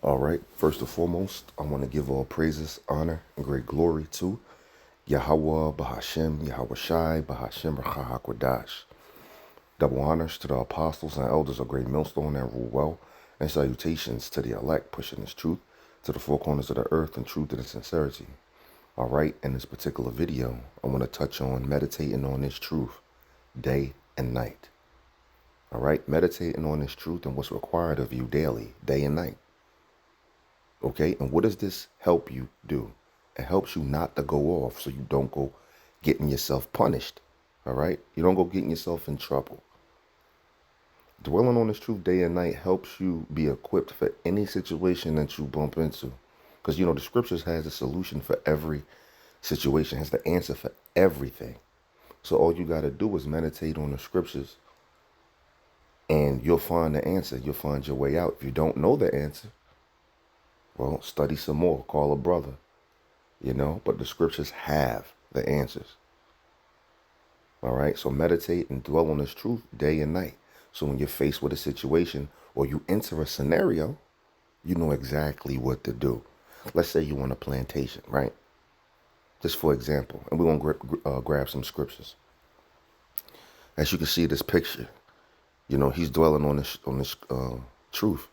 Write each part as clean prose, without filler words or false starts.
All right, first and foremost, I want to give all praises, honor, and great glory to Yahweh, Bahashem, Yahweh Shai, Bahashem, Rachahakwadash. Double honors to the apostles and elders of Great Millstone that rule well, and salutations to the elect pushing this truth to the four corners of the earth in truth and sincerity. All right, in this particular video, I want to touch on meditating on this truth day and night. All right, meditating on this truth and what's required of you daily, day and night. Okay, and what does this help you do? It helps you not to go off so you don't go getting yourself punished. All right, you don't go getting yourself in trouble. Dwelling on this truth day and night helps you be equipped for any situation that you bump into. Because, the scriptures has a solution for every situation, has the answer for everything. So all you got to do is meditate on the scriptures and you'll find the answer. You'll find your way out. If you don't know the answer, well, study some more, call a brother, but the scriptures have the answers. All right, so meditate and dwell on this truth day and night. So when you're faced with a situation or you enter a scenario, you know exactly what to do. Let's say you want a plantation, right? Just for example, and we're going to grab some scriptures. As you can see this picture, he's dwelling on this truth.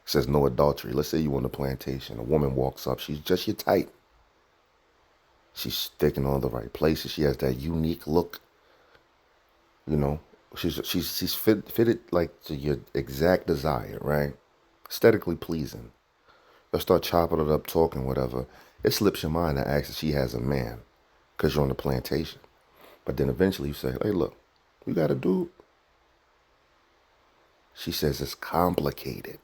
It says no adultery. Let's say you want a plantation. A woman walks up. She's just your type. She's sticking all the right places. She has that unique look. She's fitted like to your exact desire, right? Aesthetically pleasing. You'll start chopping it up, talking, whatever. It slips your mind to ask if she has a man because you're on the plantation. But then eventually you say, hey, look, you got a dude? She says it's complicated.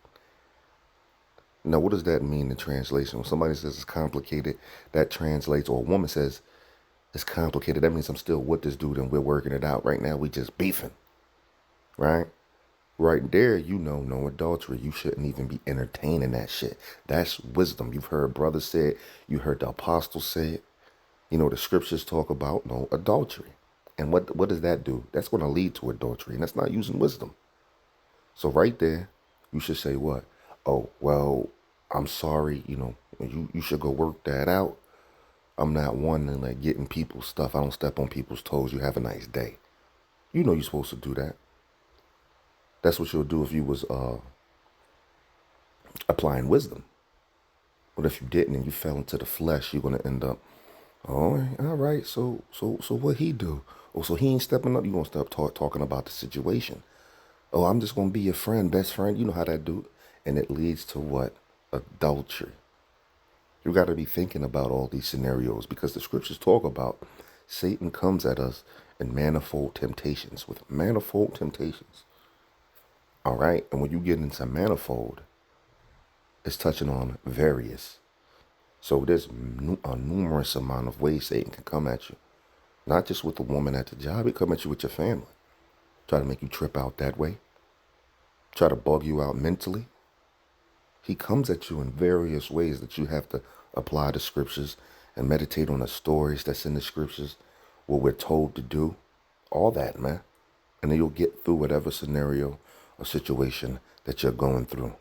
Now, what does that mean in translation? When somebody says it's complicated, that translates, or a woman says it's complicated, that means I'm still with this dude and we're working it out. Right now, we just beefing, right? Right there, no adultery. You shouldn't even be entertaining that shit. That's wisdom. You've heard brothers say it. You heard the apostles say it. The scriptures talk about no adultery. And what does that do? That's going to lead to adultery, and that's not using wisdom. So right there, you should say what? Oh, well, I'm sorry, you should go work that out. I'm not one to like getting people's stuff. I don't step on people's toes. You have a nice day. You're supposed to do that. That's what you'll do if you was applying wisdom. But if you didn't and you fell into the flesh, you're gonna end up, all right. So what he do? Oh, so he ain't stepping up. You gonna start talking about the situation. Oh, I'm just gonna be your friend, best friend. You know how that do, and it leads to what? Adultery. You got to be thinking about all these scenarios because the scriptures talk about Satan comes at us in manifold temptations, with manifold temptations. All right. And when you get into manifold, it's touching on various. So there's a numerous amount of ways Satan can come at you. Not just with the woman at the job, it come at you with your family. Try to make you trip out that way. Try to bug you out mentally. He comes at you in various ways that you have to apply the scriptures and meditate on the stories that's in the scriptures, what we're told to do, all that, man. And then you'll get through whatever scenario or situation that you're going through.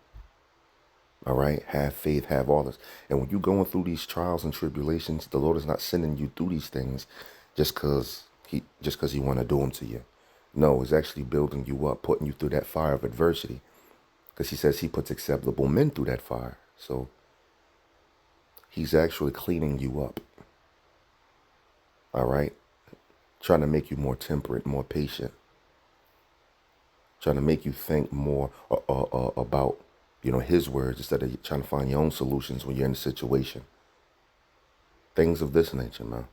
All right? Have faith, have all this. And when you're going through these trials and tribulations, the Lord is not sending you through these things just because he want to do them to you. No, he's actually building you up, putting you through that fire of adversity. Because he says he puts acceptable men through that fire. So he's actually cleaning you up. All right? Trying to make you more temperate, more patient. Trying to make you think more about, his words instead of trying to find your own solutions when you're in a situation. Things of this nature, man.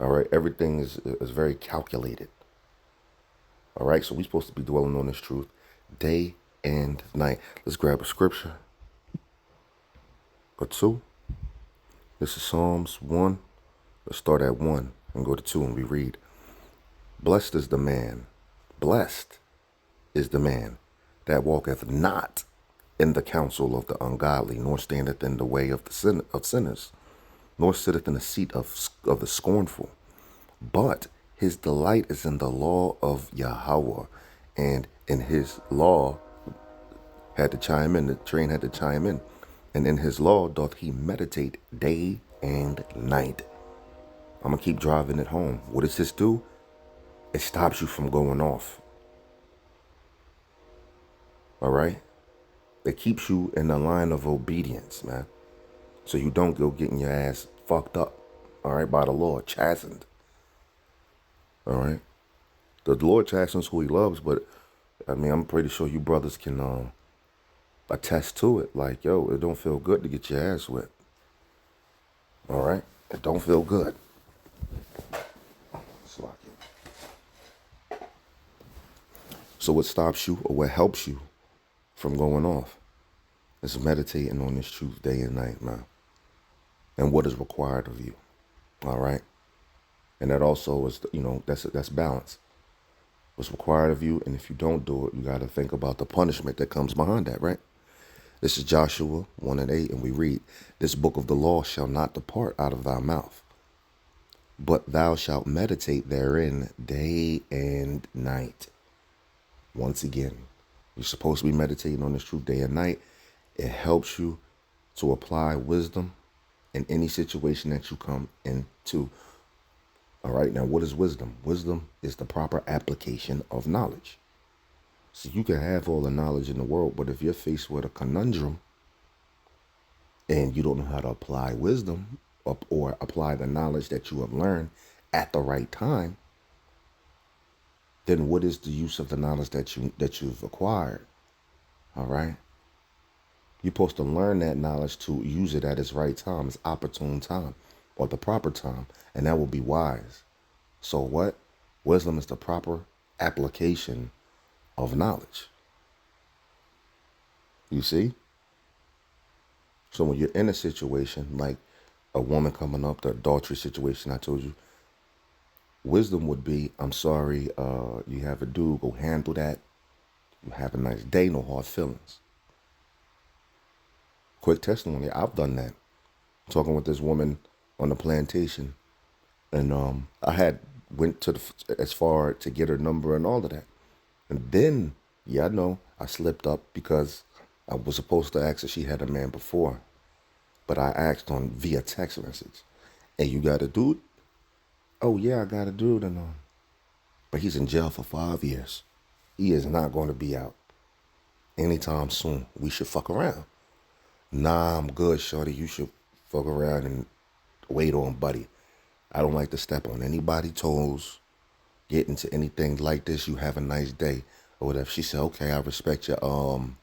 All right? Everything is very calculated. All right? So we're supposed to be dwelling on this truth day and night. Let's grab a scripture or two. This is Psalms 1. Let's start at 1 and go to 2 and we read. Blessed is the man that walketh not in the counsel of the ungodly, nor standeth in the way of sinners, nor sitteth in the seat of the scornful. But his delight is in the law of Yahweh, and in his law had to chime in. The train had to chime in. And in his law doth he meditate day and night. I'm going to keep driving it home. What does this do? It stops you from going off. All right? It keeps you in the line of obedience, man. So you don't go getting your ass fucked up, all right, by the Lord, chastened. All right? The Lord chastens who he loves, but, I mean, I'm pretty sure you brothers can attest to it. Like, yo, it don't feel good to get your ass whipped. All right? It don't feel good. So what stops you or what helps you from going off is meditating on this truth day and night, man. And what is required of you. All right? And that also is, that's balance. What's required of you, and if you don't do it, you got to think about the punishment that comes behind that, right? This is Joshua 1:8, and we read, "This book of the law shall not depart out of thy mouth, but thou shalt meditate therein day and night." Once again, you're supposed to be meditating on this truth day and night. It helps you to apply wisdom in any situation that you come into. All right, now what is wisdom? Wisdom is the proper application of knowledge. So you can have all the knowledge in the world, but if you're faced with a conundrum and you don't know how to apply wisdom or apply the knowledge that you have learned at the right time, then what is the use of the knowledge that you've acquired? All right? You're supposed to learn that knowledge to use it at its right time, its opportune time, or the proper time, and that will be wise. So what? Wisdom is the proper application of knowledge. You see? So when you're in a situation like a woman coming up, the adultery situation I told you, wisdom would be, I'm sorry, you have a dude, go handle that. You have a nice day, no hard feelings. Quick testimony, I've done that. Talking with this woman on the plantation, and I had went to as far to get her number and all of that. And then, I know, I slipped up because I was supposed to ask if she had a man before, but I asked on via text message. And you got a dude? Oh yeah, I got a dude, and but he's in jail for 5 years. He is not going to be out anytime soon. We should fuck around. Nah, I'm good, shorty. You should fuck around and wait on buddy. I don't like to step on anybody's toes, get into anything like this. You have a nice day or whatever. She said, okay, I respect your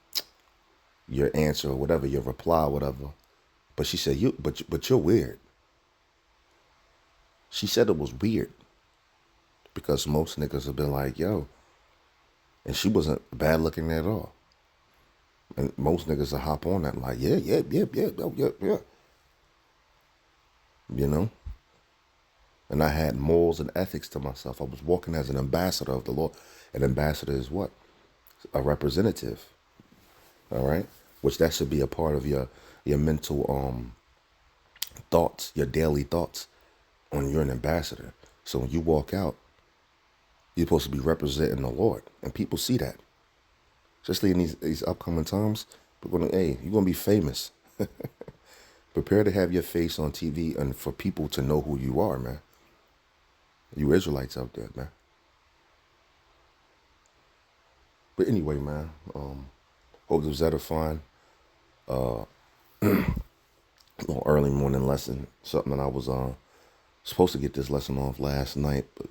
answer or whatever, your reply or whatever. But she said, but you're weird. She said it was weird because most niggas have been like, yo, and she wasn't bad looking at all. And most niggas will hop on that like, yeah. You know? And I had morals and ethics to myself. I was walking as an ambassador of the Lord. An ambassador is what? A representative. All right? Which that should be a part of your mental thoughts, your daily thoughts on you're an ambassador. So when you walk out, you're supposed to be representing the Lord. And people see that. Especially in these upcoming times. You're going to be famous. Prepare to have your face on TV and for people to know who you are, man. You Israelites out there, man. But anyway, man, hope it was edifying. Little early morning lesson, something that I was supposed to get this lesson off last night, but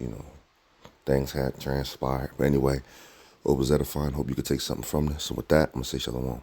things had transpired. But anyway, hope it was edifying. Hope you could take something from this. So with that, I'm gonna say shalom.